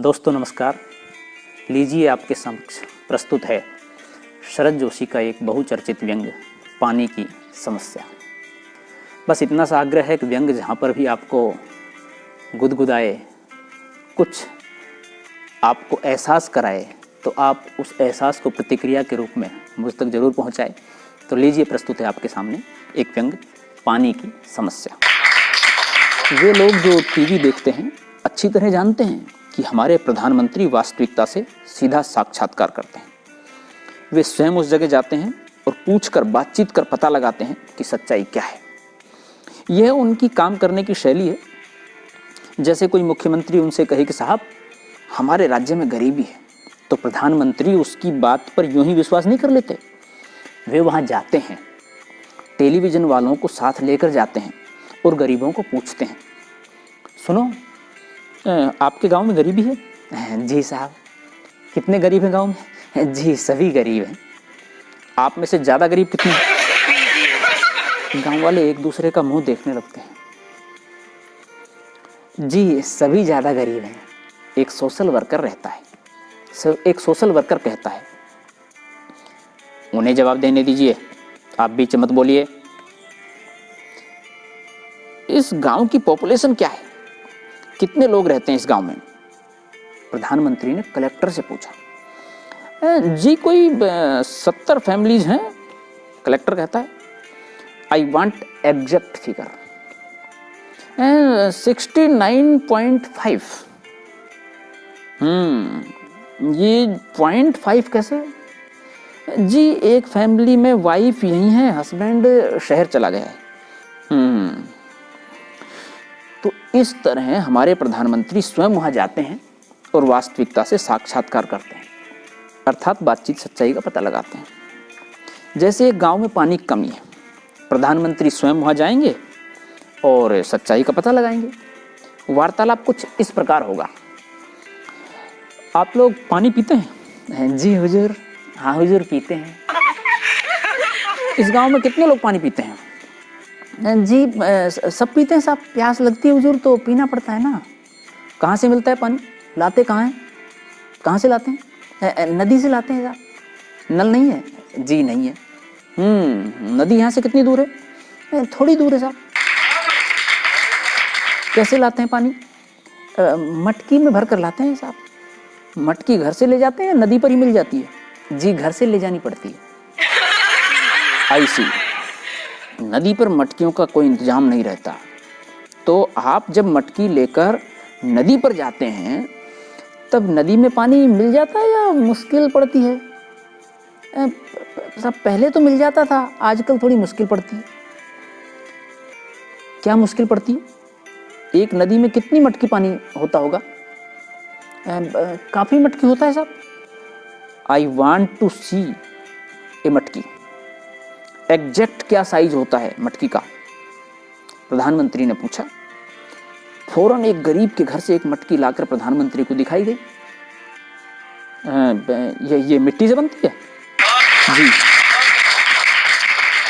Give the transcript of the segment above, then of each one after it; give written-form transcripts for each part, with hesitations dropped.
दोस्तों नमस्कार। लीजिए आपके समक्ष प्रस्तुत है शरद जोशी का एक बहुचर्चित व्यंग्य पानी की समस्या। बस इतना सा आग्रह है कि व्यंग्य जहाँ पर भी आपको गुदगुदाए, कुछ आपको एहसास कराए, तो आप उस एहसास को प्रतिक्रिया के रूप में मुझ तक जरूर पहुँचाए। तो लीजिए प्रस्तुत है आपके सामने एक व्यंग्य पानी की समस्या। वे लोग जो टीवी देखते हैं अच्छी तरह जानते हैं कि हमारे प्रधानमंत्री वास्तविकता से सीधा साक्षात्कार करते हैं। वे स्वयं उस जगह जाते हैं और पूछकर बातचीत कर पता लगाते हैं कि सच्चाई क्या है। यह उनकी काम करने की शैली है। जैसे कोई मुख्यमंत्री उनसे कहे कि साहब हमारे राज्य में गरीबी है, तो प्रधानमंत्री उसकी बात पर यूं ही विश्वास नहीं कर लेते। वे वहां जाते हैं, टेलीविजन वालों को साथ लेकर जाते हैं और गरीबों को पूछते हैं, सुनो आपके गांव में गरीबी है? जी साहब। कितने गरीब हैं गांव में? जी सभी गरीब हैं। आप में से ज़्यादा गरीब कितने हैं? गांव वाले एक दूसरे का मुंह देखने लगते हैं। जी सभी ज़्यादा गरीब हैं। एक सोशल वर्कर रहता है, एक सोशल वर्कर कहता है, उन्हें जवाब देने दीजिए, आप बीच मत बोलिए। इस गांव की पॉपुलेशन क्या है? कितने लोग रहते हैं इस गांव में? प्रधानमंत्री ने कलेक्टर से पूछा। जी कोई 70 फैमिलीज हैं। कलेक्टर कहता है, आई वांट एग्जैक्ट फिगर। 69.5। ये 0.5 कैसे? जी एक फैमिली में वाइफ यही है, हस्बैंड शहर चला गया है। तो इस तरह हमारे प्रधानमंत्री स्वयं वहां जाते हैं और वास्तविकता से साक्षात्कार करते हैं, अर्थात बातचीत सच्चाई का पता लगाते हैं। जैसे एक गांव में पानी की कमी है, प्रधानमंत्री स्वयं वहां जाएंगे और सच्चाई का पता लगाएंगे। वार्तालाप कुछ इस प्रकार होगा, आप लोग पानी पीते हैं? जी हुजूर। हाँ हुजूर पीते हैं। इस गांव में कितने लोग पानी पीते हैं? जी सब पीते हैं साहब, प्यास लगती है हुजूर तो पीना पड़ता है ना। कहाँ से मिलता है पानी? लाते कहाँ हैं? कहाँ से लाते हैं? नदी से लाते हैं साहब। नल नहीं है? जी नहीं है। नदी यहाँ से कितनी दूर है? थोड़ी दूर है साहब। कैसे लाते हैं पानी? मटकी में भर कर लाते हैं साहब। मटकी घर से ले जाते हैं, नदी पर ही मिल जाती है? जी घर से ले जानी पड़ती है। आई सी। नदी पर मटकियों का कोई इंतजाम नहीं रहता, तो आप जब मटकी लेकर नदी पर जाते हैं तब नदी में पानी मिल जाता है या मुश्किल पड़ती है? सब पहले तो मिल जाता था, आजकल थोड़ी मुश्किल पड़ती है। क्या मुश्किल पड़ती है? एक नदी में कितनी मटकी पानी होता होगा? काफी मटकी होता है साहब। आई वांट टू सी ए मटकी। एग्जैक्ट क्या साइज होता है मटकी का? प्रधानमंत्री ने पूछा। फौरन एक गरीब के घर से एक मटकी लाकर प्रधानमंत्री को दिखाई गई। ये मिट्टी से बनती है? जी।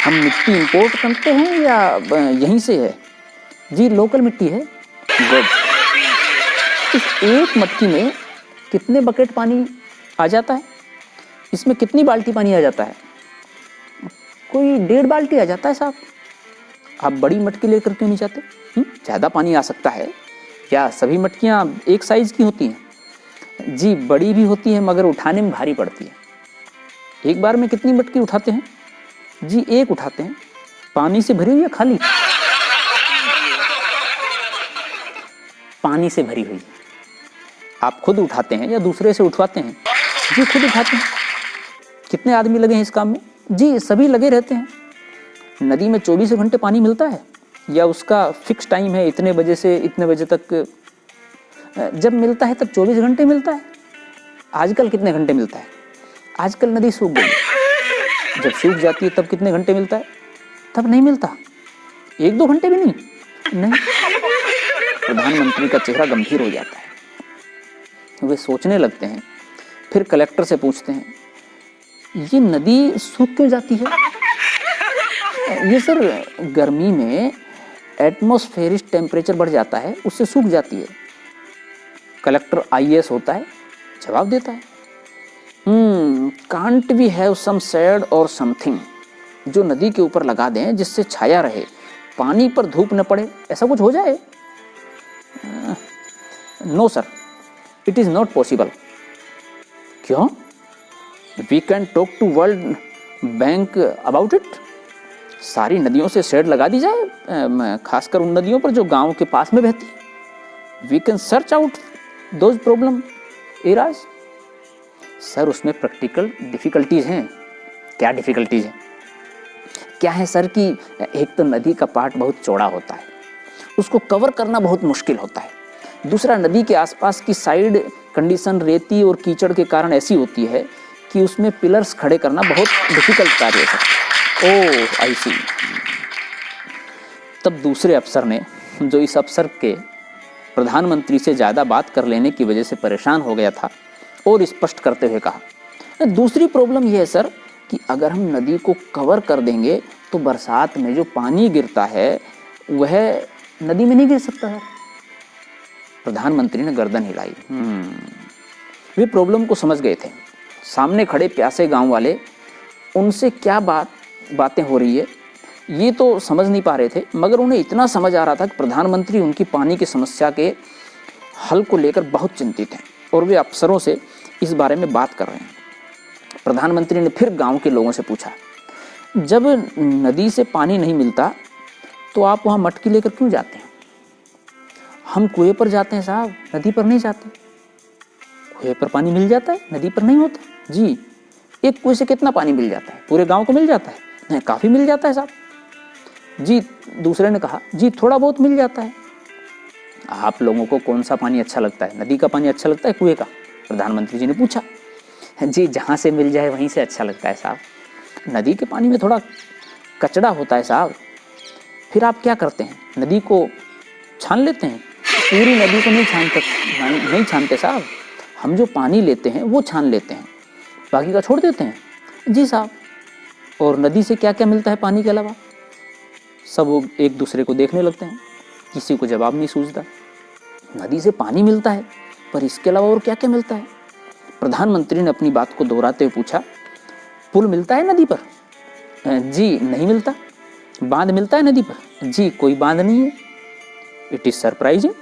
हम मिट्टी इंपोर्ट करते हैं या यहीं से है? जी लोकल मिट्टी है। गुड। इस एक मटकी में कितने बकेट पानी आ जाता है? इसमें कितनी बाल्टी पानी आ जाता है? कोई 1.5 बाल्टी आ जाता है साहब। आप बड़ी मटकी लेकर क्यों नहीं जाते? ज़्यादा पानी आ सकता है। क्या सभी मटकियाँ एक साइज की होती हैं? जी बड़ी भी होती है मगर उठाने में भारी पड़ती है। एक बार में कितनी मटकी उठाते हैं? जी एक उठाते हैं। पानी से भरी हुई या खाली? पानी से भरी हुई। आप खुद उठाते हैं या दूसरे से उठवाते हैं? जी खुद उठाते हैं। कितने आदमी लगे हैं इस काम में? जी सभी लगे रहते हैं। नदी में 24 घंटे पानी मिलता है या उसका फिक्स टाइम है, इतने बजे से इतने बजे तक? जब मिलता है तब 24 घंटे मिलता है। आजकल कितने घंटे मिलता है? आजकल नदी सूख गई। जब सूख जाती है तब कितने घंटे मिलता है? तब नहीं मिलता। 1-2 घंटे भी नहीं? नहीं। प्रधानमंत्री का चेहरा गंभीर हो जाता है। वे सोचने लगते हैं, फिर कलेक्टर से पूछते हैं, ये नदी सूख क्यों जाती है? ये सर गर्मी में एटमॉस्फेरिक टेम्परेचर बढ़ जाता है, उससे सूख जाती है। कलेक्टर आईएएस होता है, जवाब देता है, can't we have some shade और समथिंग, जो नदी के ऊपर लगा दें जिससे छाया रहे, पानी पर धूप न पड़े, ऐसा कुछ हो जाए? No sir, it is not possible. क्यों? We can talk to World Bank about it. सारी नदियों से शेड लगा दी जाए, खासकर उन नदियों पर जो गांव के पास में बहती है। We can search out those problem areas. Sir उसमें प्रैक्टिकल डिफिकल्टीज हैं। क्या डिफिकल्टीज हैं? क्या है सर कि एक तो नदी का पार्ट बहुत चौड़ा होता है, उसको कवर करना बहुत मुश्किल होता है। दूसरा, नदी के आसपास की साइड कंडीशन रेती और कीचड़ के कारण ऐसी होती है कि उसमें पिलर्स खड़े करना बहुत डिफिकल्ट कार्य है। ओह आई सी। तब दूसरे अफसर ने, जो इस अफसर के प्रधानमंत्री से ज़्यादा बात कर लेने की वजह से परेशान हो गया था, और स्पष्ट करते हुए कहा, दूसरी प्रॉब्लम यह है सर कि अगर हम नदी को कवर कर देंगे तो बरसात में जो पानी गिरता है वह नदी में नहीं गिर सकता है। प्रधानमंत्री ने गर्दन हिलाई। वे प्रॉब्लम को समझ गए थे। सामने खड़े प्यासे गांव वाले, उनसे क्या बातें हो रही है ये तो समझ नहीं पा रहे थे, मगर उन्हें इतना समझ आ रहा था कि प्रधानमंत्री उनकी पानी की समस्या के हल को लेकर बहुत चिंतित हैं और वे अफसरों से इस बारे में बात कर रहे हैं। प्रधानमंत्री ने फिर गांव के लोगों से पूछा, जब नदी से पानी नहीं मिलता तो आप वहाँ मटकी लेकर क्यों जाते हैं? हम कुएं पर जाते हैं साहब, नदी पर नहीं जाते। कुएं पर पानी मिल जाता है, नदी पर नहीं होता। जी, एक कुएं से कितना पानी मिल जाता है? पूरे गांव को मिल जाता है? नहीं, काफ़ी मिल जाता है साहब। जी, दूसरे ने कहा, जी थोड़ा बहुत मिल जाता है। आप लोगों को कौन सा पानी अच्छा लगता है, नदी का पानी अच्छा लगता है कुएं का? प्रधानमंत्री जी ने पूछा। जी, जहाँ से मिल जाए वहीं से अच्छा लगता है साहब। नदी के पानी में थोड़ा कचड़ा होता है साहब। फिर आप क्या करते हैं, नदी को छान लेते हैं? पूरी नदी को नहीं छानते साहब। हम जो पानी लेते हैं वो छान लेते हैं, बाकी का छोड़ देते हैं। जी साहब। और नदी से क्या क्या मिलता है पानी के अलावा? सब वो एक दूसरे को देखने लगते हैं, किसी को जवाब नहीं सूझता। नदी से पानी मिलता है, पर इसके अलावा और क्या क्या मिलता है? प्रधानमंत्री ने अपनी बात को दोहराते हुए पूछा, पुल मिलता है नदी पर? जी नहीं मिलता। बांध मिलता है नदी पर? जी कोई बांध नहीं है। It is surprising,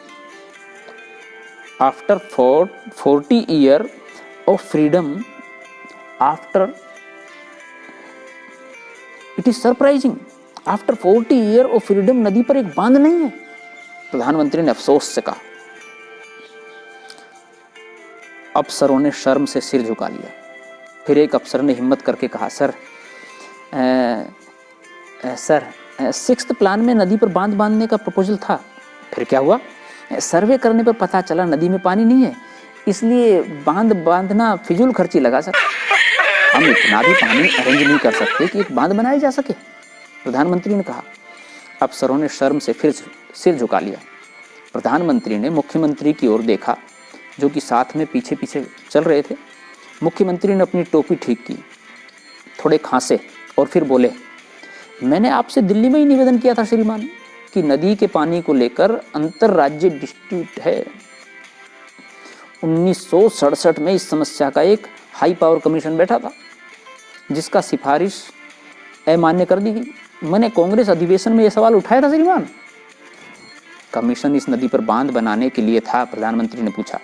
after 40 years of freedom, it is surprising after 40 years of freedom नदी पर एक बांध नहीं है। प्रधानमंत्री ने अफसोस से कहा। अफसरों ने शर्म से सिर झुका लिया। फिर एक अफसर ने हिम्मत करके कहा, सर 6th प्लान में नदी पर बांध बांधने का प्रपोजल था। फिर क्या हुआ? सर्वे करने पर पता चला नदी में पानी नहीं है, इसलिए बांध बांधना फिजूल खर्ची लगा सर। हम इतना भी पानी अरेंज नहीं कर सकते कि एक बांध बनाया जा सके, प्रधानमंत्री ने कहा। अफसरों ने शर्म से फिर सिर झुका लिया। प्रधानमंत्री ने मुख्यमंत्री की ओर देखा, जो कि साथ में पीछे पीछे चल रहे थे। मुख्यमंत्री ने अपनी टोपी ठीक की, थोड़े खांसे और फिर बोले, मैंने आपसे दिल्ली में ही निवेदन किया था श्रीमान कि नदी के पानी को लेकर अंतर्राज्यीय डिस्प्यूट है। 1967 में इस समस्या का एक हाई पावर कमीशन बैठा था, जिसका सिफारिश अमान्य कर दी गई। मैंने कांग्रेस अधिवेशन में यह सवाल उठाया था श्रीमान। कमीशन इस नदी पर बांध बनाने के लिए था? प्रधानमंत्री ने पूछा।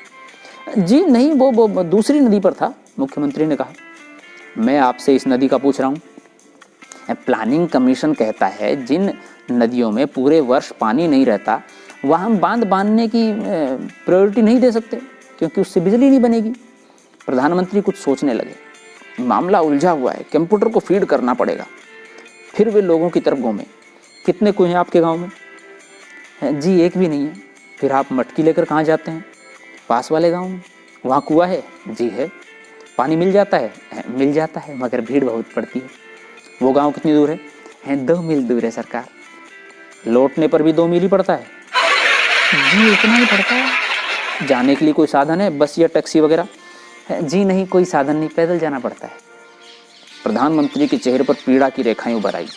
जी नहीं, वो दूसरी नदी पर था, मुख्यमंत्री ने कहा। मैं आपसे इस नदी का पूछ रहा हूँ। प्लानिंग कमीशन कहता है जिन नदियों में पूरे वर्ष पानी नहीं रहता वहाँ हम बांध बांधने की प्रायोरिटी नहीं दे सकते, क्योंकि उससे बिजली नहीं बनेगी। प्रधानमंत्री कुछ सोचने लगे। मामला उलझा हुआ है, कंप्यूटर को फीड करना पड़ेगा। फिर वे लोगों की तरफ घूमे। कितने कुएं हैं आपके गांव में? जी एक भी नहीं है। फिर आप मटकी लेकर कहाँ जाते हैं? पास वाले गांव में। वहाँ कुआं है? जी है। पानी मिल जाता है? मिल जाता है, मगर भीड़ बहुत पड़ती है। वो गांव कितनी दूर है? 2 मील दूर है सरकार। लौटने पर भी 2 मील ही पड़ता है? जी इतना ही पड़ता है। जाने के लिए कोई साधन है, बस या टैक्सी वगैरह? जी नहीं, कोई साधन नहीं, पैदल जाना पड़ता है। प्रधानमंत्री के चेहरे पर पीड़ा की रेखाएं उभर आई।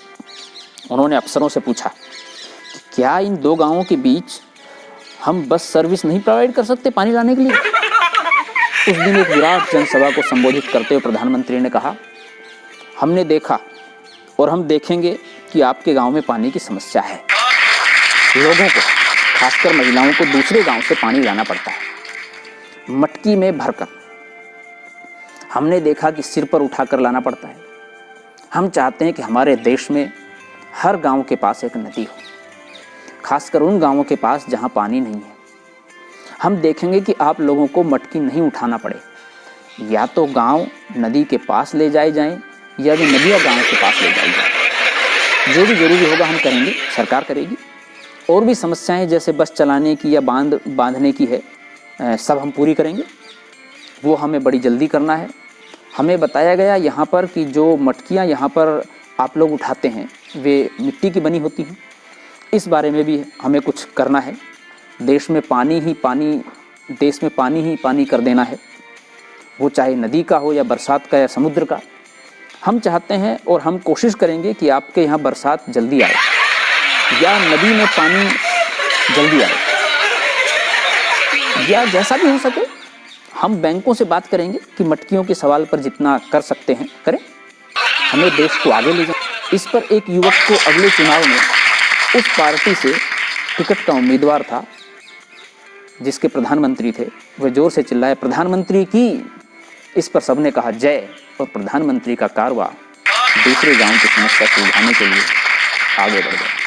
उन्होंने अफसरों से पूछा कि क्या इन 2 गांवों के बीच हम बस सर्विस नहीं प्रोवाइड कर सकते पानी लाने के लिए? उस दिन एक विराट जनसभा को संबोधित करते हुए प्रधानमंत्री ने कहा, हमने देखा और हम देखेंगे कि आपके गांव में पानी की समस्या है। लोगों को, खासकर महिलाओं को दूसरे गांव से पानी लाना पड़ता है, मटकी में भरकर। हमने देखा कि सिर पर उठाकर लाना पड़ता है। हम चाहते हैं कि हमारे देश में हर गांव के पास एक नदी हो, खासकर उन गांवों के पास जहां पानी नहीं है। हम देखेंगे कि आप लोगों को मटकी नहीं उठाना पड़े, या तो गांव नदी के पास ले जाए जाएं या जो नदियाँ गांव के पास ले जाई जाए। जो भी जरूरी होगा हम करेंगे, सरकार करेगी। और भी समस्याएं जैसे बस चलाने की या बांधने की है, सब हम पूरी करेंगे। वो हमें बड़ी जल्दी करना है। हमें बताया गया यहाँ पर कि जो मटकियाँ यहाँ पर आप लोग उठाते हैं वे मिट्टी की बनी होती हैं। इस बारे में भी हमें कुछ करना है। देश में पानी ही पानी कर देना है, वो चाहे नदी का हो या बरसात का या समुद्र का। हम चाहते हैं और हम कोशिश करेंगे कि आपके यहाँ बरसात जल्दी आए या नदी में पानी जल्दी आए, या जैसा भी हो सके हम बैंकों से बात करेंगे कि मटकियों के सवाल पर जितना कर सकते हैं करें। हमें देश को आगे ले जाए। इस पर एक युवक को अगले चुनाव में उस पार्टी से टिकट का उम्मीदवार था जिसके प्रधानमंत्री थे, वह जोर से चिल्लाए, प्रधानमंत्री की। इस पर सबने कहा जय, और प्रधानमंत्री का कारवां दूसरे गांव की समस्या सुलझाने के लिए आगे बढ़ गया।